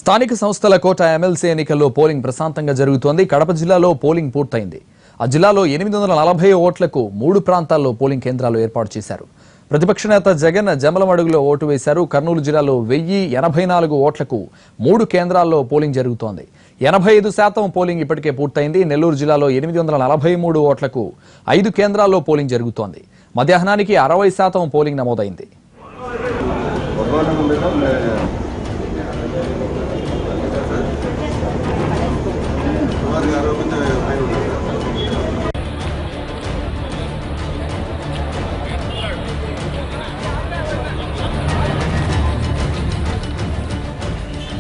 స్థానిక సంస్థల కోట ఎమ్మెల్సీ ఎన్నికల్లో పోలింగ్ ప్రశాంతంగా జరుగుతోంది. కడప జిల్లాలో పోలింగ్ పూర్తయింది. ఆ జిల్లాలో 840 ఓట్లకు 3 ప్రాంతాల్లో పోలింగ్ కేంద్రాలు ఏర్పాటు చేశారు. ప్రతిపక్ష నేత జగన్ జమలమడుగులో ఓటు వేశారు. కర్నూలు జిల్లాలో 1084 ఓట్లకు 3 కేంద్రాల్లో పోలింగ్ జరుగుతోంది. 85% పోలింగ్ ఇప్పటికే పూర్తయింది. నెల్లూరు జిల్లాలో 843 ఓట్లకు 5 కేంద్రాల్లో పోలింగ్ జరుగుతోంది. మధ్యాహ్నానికి 60% పోలింగ్ నమోదైంది.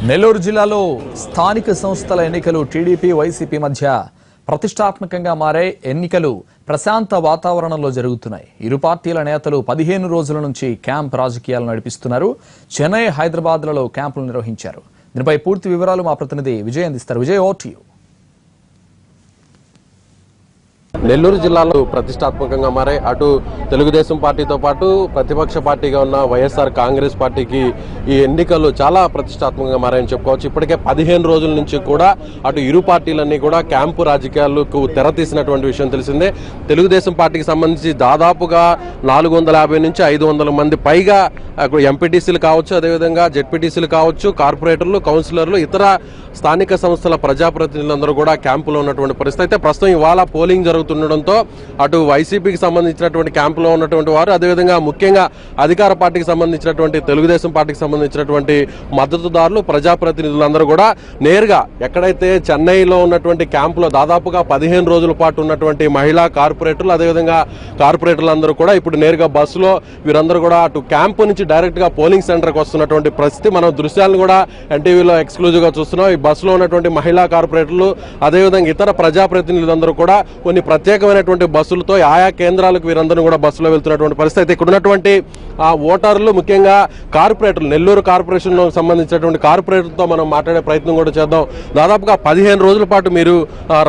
నెల్లూరు జిల్లాలో స్థానిక సంస్థల ఎన్నికలు టీడీపీ వైసీపీ మధ్య ప్రతిష్టాత్మకంగా మారే ఎన్నికలు ప్రశాంత వాతావరణంలో జరుగుతున్నాయి. ఇరు పార్టీల నేతలు 15 రోజుల నుంచి క్యాంప్ రాజకీయాలు నడిపిస్తున్నారు. చెన్నై, హైదరాబాద్లలో క్యాంపులు నిర్వహించారు. దీనిపై పూర్తి వివరాలు మా ప్రతినిధి విజయ్ అందిస్తారు. Vijay, over to you. Nellore జిల్లాలో ప్రతిష్టాత్మకంగా మారే అటు తెలుగుదేశం పార్టీతో పాటు ప్రతిపక్ష పార్టీగా ఉన్న వైఎస్ఆర్ కాంగ్రెస్ పార్టీకి ఈ ఎన్నికలు చాలా ప్రతిష్టాత్మకంగా మారాయని చెప్పుకోవచ్చు. ఇప్పటికే 15 రోజుల నుంచి కూడా అటు ఇరు పార్టీలన్నీ కూడా క్యాంపు రాజకీయాలకు తెరతీసినటువంటి విషయం తెలిసిందే. తెలుగుదేశం పార్టీకి సంబంధించి దాదాపుగా 450 నుంచి 500 మంది పైగా ఎంపీటీసీలు కావచ్చు, అదేవిధంగా జెడ్పీటీసీలు కావచ్చు, కార్పొరేటర్లు, కౌన్సిలర్లు, ఇతర స్థానిక సంస్థల ప్రజాప్రతినిధులందరూ కూడా క్యాంపులో ఉన్నటువంటి పరిస్థితి. అయితే ప్రస్తుతం ఇవాళ పోలింగ్ జరుగుతుండడంతో అటు వైసీపీకి సంబంధించినటువంటి క్యాంపులో ఉన్నటువంటి వారు, అదేవిధంగా ముఖ్యంగా అధికార పార్టీకి సంబంధించినటువంటి తెలుగుదేశం పార్టీకి సంబంధించినటువంటి మద్దతుదారులు, ప్రజాప్రతినిధులందరూ కూడా నేరుగా ఎక్కడైతే చెన్నైలో ఉన్నటువంటి క్యాంపులో దాదాపుగా 15 రోజుల పాటు ఉన్నటువంటి మహిళా కార్పొరేటర్లు, అదేవిధంగా కార్పొరేటర్లందరూ కూడా ఇప్పుడు నేరుగా బస్సులో వీరందరూ కూడా అటు క్యాంపు నుంచి డైరెక్ట్ గా పోలింగ్ సెంటర్కి వస్తున్నటువంటి పరిస్థితి. మనం దృశ్యాలను కూడా ఎన్టీవీలో ఎక్స్క్లూజివ్ గా చూస్తున్నాం. ఈ బస్సులో ఉన్నటువంటి మహిళా కార్పొరేటర్లు, అదేవిధంగా ఇతర ప్రజాప్రతినిధులందరూ కూడా కొన్ని ప్రత్యేకమైనటువంటి బస్సులతో ఆయా కేంద్రాలకు వీరందరూ కూడా బస్సులో వెళ్తున్నటువంటి పరిస్థితి. ఇక్కడ ఉన్నటువంటి ఓటర్లు, ముఖ్యంగా కార్పొరేటర్లు, నెల్లూరు కార్పొరేషన్ సంబంధించినటువంటి కార్పొరేటర్తో మనం మాట్లాడే ప్రయత్నం కూడా చేద్దాం. దాదాపుగా 15 రోజుల పాటు మీరు,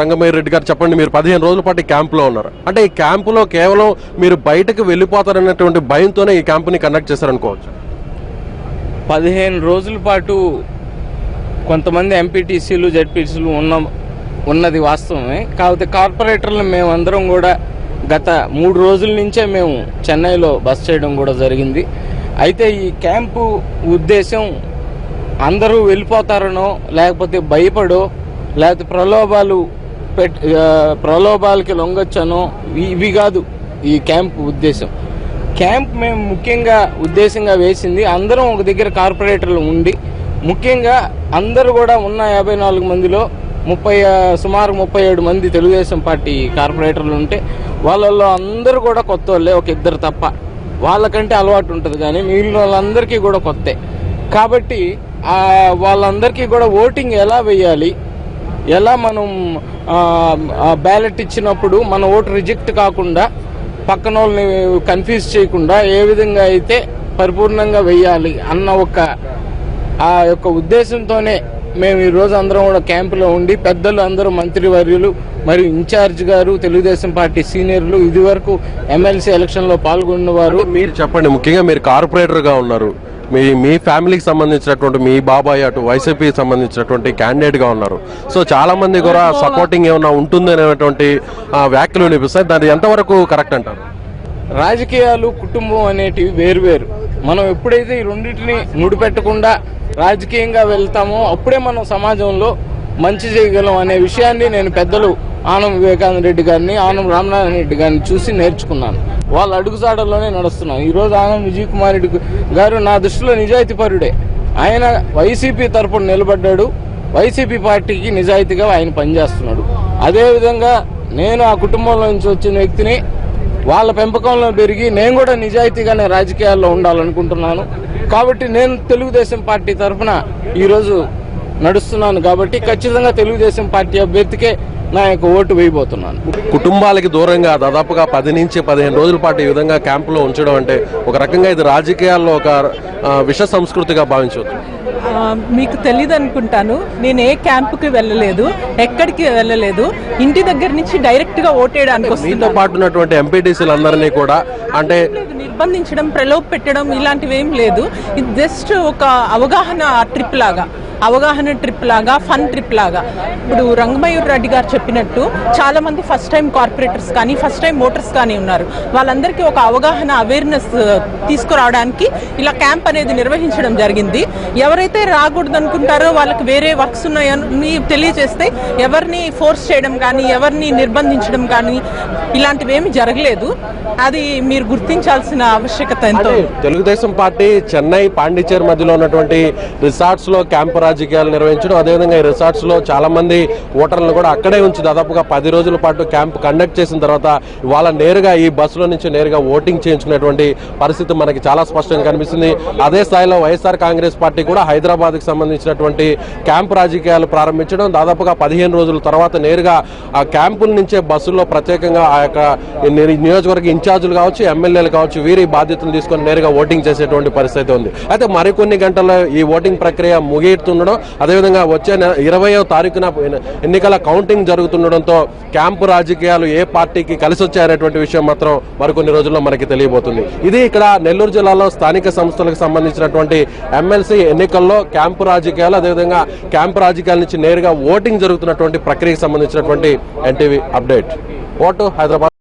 రంగమయ్య రెడ్డి గారు చెప్పండి, మీరు 15 రోజుల పాటు ఈ క్యాంపులో ఉన్నారు. అంటే ఈ క్యాంపులో కేవలం మీరు బయటకు వెళ్ళిపోతారన్నటువంటి భయంతోనే ఈ క్యాంపుని కండక్ట్ చేశారనుకోవచ్చు. 15 రోజుల పాటు కొంతమంది ఎంపీటీసీలు, జెడ్పీటీసీలు ఉన్నది వాస్తవమే. కాకపోతే కార్పొరేటర్లు మేమందరం కూడా గత 3 రోజుల నుంచే మేము చెన్నైలో బస చేయడం కూడా జరిగింది. అయితే ఈ క్యాంపు ఉద్దేశం అందరూ వెళ్ళిపోతారనో, లేకపోతే భయపడో, లేకపోతే ప్రలోభాలకి లొంగొచ్చనో ఇవి కాదు ఈ క్యాంపు ఉద్దేశం. క్యాంప్ మేము ముఖ్యంగా ఉద్దేశంగా వేసింది అందరం ఒక దగ్గర కార్పొరేటర్లు ఉండి, ముఖ్యంగా అందరూ కూడా ఉన్న 54 మందిలో సుమారు 37 మంది తెలుగుదేశం పార్టీ కార్పొరేటర్లు ఉంటే వాళ్ళల్లో అందరూ కూడా కొత్త వాళ్ళే, ఒక ఇద్దరు తప్ప. వాళ్ళకంటే అలవాటు ఉంటుంది, కానీ మిగిలిన వాళ్ళందరికీ కూడా కొత్తే. కాబట్టి వాళ్ళందరికీ కూడా ఓటింగ్ ఎలా వేయాలి, ఎలా మనం బ్యాలెట్ ఇచ్చినప్పుడు మన ఓటు రిజెక్ట్ కాకుండా, పక్కన వాళ్ళని కన్ఫ్యూజ్ చేయకుండా ఏ విధంగా అయితే పరిపూర్ణంగా వేయాలి అన్న ఆ యొక్క ఉద్దేశంతోనే మేము ఈరోజు అందరం కూడా క్యాంపులో ఉండి, పెద్దలు అందరూ, మంత్రివర్యులు మరియు ఇన్ఛార్జ్ గారు, తెలుగుదేశం పార్టీ సీనియర్లు, ఇది వరకు ఎమ్మెల్సీ ఎలక్షన్లో పాల్గొన్నవారు. మీరు చెప్పండి, ముఖ్యంగా మీరు కార్పొరేటర్గా ఉన్నారు, మీ ఫ్యామిలీకి సంబంధించినటువంటి మీ బాబాయ్ అటు వైసీపీకి సంబంధించినటువంటి క్యాండిడేట్గా ఉన్నారు. సో చాలా మంది కూడా సపోర్టింగ్ ఏమైనా ఉంటుంది అనేటువంటి వ్యాఖ్యలు వినిపిస్తాయి. దాన్ని ఎంతవరకు కరెక్ట్ అంటారు? రాజకీయాలు, కుటుంబం అనేటివి వేరువేరు. మనం ఎప్పుడైతే ఈ రెండింటిని ముడిపెట్టకుండా రాజకీయంగా వెళ్తామో అప్పుడే మనం సమాజంలో మంచి చేయగలం అనే విషయాన్ని నేను పెద్దలు ఆనం వివేకానంద రెడ్డి గారిని, ఆనం రామనారాయణ రెడ్డి గారిని చూసి నేర్చుకున్నాను. వాళ్ళ అడుగుజాడల్లోనే నడుస్తున్నాను. ఈరోజు ఆనం విజయ్ కుమార్ రెడ్డి గారు నా దృష్టిలో నిజాయితీపరుడే. ఆయన వైసీపీ తరపున నిలబడ్డాడు, వైసీపీ పార్టీకి నిజాయితీగా ఆయన పనిచేస్తున్నాడు. అదేవిధంగా నేను ఆ కుటుంబంలో నుంచి వచ్చిన వ్యక్తిని, వాళ్ళ పెంపకంలో పెరిగి నేను కూడా నిజాయితీగానే రాజకీయాల్లో ఉండాలనుకుంటున్నాను. కాబట్టి నేను తెలుగుదేశం పార్టీ తరఫున ఈరోజు నడుస్తున్నాను. కాబట్టి ఖచ్చితంగా తెలుగుదేశం పార్టీ అభ్యర్థికే నా యొక్క ఓటు వేయబోతున్నాను. కుటుంబాలకి దూరంగా దాదాపుగా 10 నుంచి 15 రోజుల పాటు ఈ విధంగా క్యాంపులో ఉంచడం అంటే ఒక రకంగా ఇది రాజకీయాల్లో ఒక విష సంస్కృతిగా భావించవచ్చు. మీకు తెలియదు అనుకుంటాను, నేను ఏ క్యాంపుకి వెళ్ళలేదు, ఎక్కడికి వెళ్ళలేదు. ఇంటి దగ్గర నుంచి డైరెక్ట్ గా ఓటేయడానికి మీతో పాటు ఉన్నటువంటి ఎంపీటీసీలందరినీ కూడా అంటే నిర్బంధించడం, ప్రలోభ పెట్టడం ఇలాంటివి ఏం లేదు. ఇది జస్ట్ ఒక అవగాహన ట్రిప్ లాగా. అవగాహన ట్రిప్ లాగా, ఫన్ ట్రిప్ లాగా. ఇప్పుడు రంగమయూర్ రెడ్డి గారు చెప్పినట్టు చాలా మంది ఫస్ట్ టైం కార్పొరేటర్స్ కానీ ఫస్ట్ టైం ఓటర్స్ కానీ ఉన్నారు. వాళ్ళందరికీ ఒక అవగాహన, అవేర్నెస్ తీసుకురావడానికి ఇలా క్యాంప్ అనేది నిర్వహించడం జరిగింది. ఎవరైతే రాకూడదు అనుకుంటారో వాళ్ళకి వేరే వర్క్స్ ఉన్నాయని తెలియజేస్తే ఎవరిని ఫోర్స్ చేయడం కానీ ఎవరిని నిర్బంధించడం కానీ ఇలాంటివి ఏమీ జరగలేదు. అది మీరు గుర్తించాల్సిన ఆవశ్యకత ఎంతో. తెలుగుదేశం పార్టీ చెన్నై, పాండిచేరి మధ్యలో ఉన్నటువంటి రిసార్ట్స్ లో క్యాంపు రాజకీయాలు నిర్వహించడం, అదేవిధంగా ఈ రిసార్ట్స్ లో చాలా మంది ఓటర్లను కూడా అక్కడే ఉంచి దాదాపుగా 10 రోజుల పాటు క్యాంప్ కండక్ట్ చేసిన తర్వాత ఇవాళ నేరుగా ఈ బస్సులో నుంచి నేరుగా ఓటింగ్ చేయించుకునేటువంటి పరిస్థితి మనకి చాలా స్పష్టంగా కనిపిస్తుంది. అదే స్థాయిలో వైఎస్ఆర్ కాంగ్రెస్ పార్టీ కూడా హైదరాబాద్ కి సంబంధించినటువంటి క్యాంపు రాజకీయాలు ప్రారంభించడం, దాదాపుగా 15 రోజుల తర్వాత నేరుగా ఆ క్యాంపుల నుంచే బస్సుల్లో ప్రత్యేకంగా ఆ యొక్క నియోజకవర్గ ఇన్ఛార్జీలు కావచ్చు, ఎమ్మెల్యేలు కావచ్చు, వీరి బాధ్యతలు తీసుకొని నేరుగా ఓటింగ్ చేసేటువంటి పరిస్థితి ఉంది. అయితే మరికొన్ని గంటల్లో ఈ ఓటింగ్ ప్రక్రియ ముగిస్తుండడం, అదేవిధంగా వచ్చే 20వ తారీఖున ఎన్నికల కౌంటింగ్ జరుగుతుండడంతో క్యాంపు రాజకీయాలు ఏ పార్టీకి కలిసి వచ్చాయనేటువంటి విషయం మాత్రం మరికొన్ని రోజుల్లో మనకి తెలియబోతుంది. ఇది ఇక్కడ నెల్లూరు జిల్లాలో స్థానిక సంస్థలకు సంబంధించినటువంటి ఎమ్మెల్సీ ఎన్నికల్లో క్యాంపు రాజకీయాలు, అదేవిధంగా క్యాంపు రాజకీయాల నుంచి నేరుగా ఓటింగ్ జరుగుతున్నటువంటి ప్రక్రియకు సంబంధించినటువంటి ఎన్టీవీ అప్డేట్. ఓటు హైదరాబాద్.